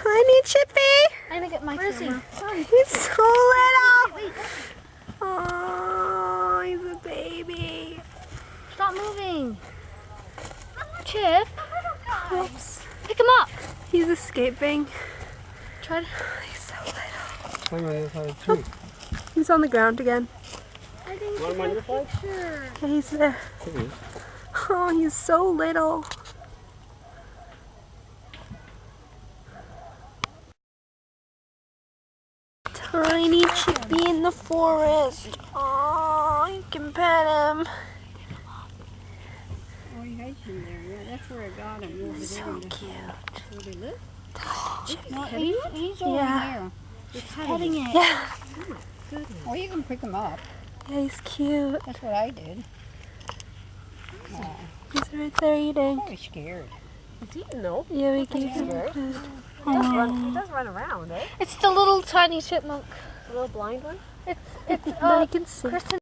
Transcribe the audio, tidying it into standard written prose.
Tiny Chippy. I'm gonna get my camera. He's so little. Oh, he's a baby. Stop moving. Chip, Oops. pick him up. He's escaping. Try to. He's so little. Climb on the other side of the tree. He's on the ground again. I didn't Want him on your side? picture. Yeah, he's there. It is. Oh, he's so little. Tiny Chippy in the forest. Oh, you can pet him. Oh, he hides in there. Yeah, that's where I got him. Over So there in the cute. Where they live? Chippy. No, he's over Yeah. there. He's petting it. Yeah. Oh, you can pick him up. Yeah, he's cute. That's what I did. He's right there eating. Oh, he's scared. Yeah, we gave him food. He does run around, eh? It's the little tiny chipmunk. The little blind one? It's But he can see. Kristen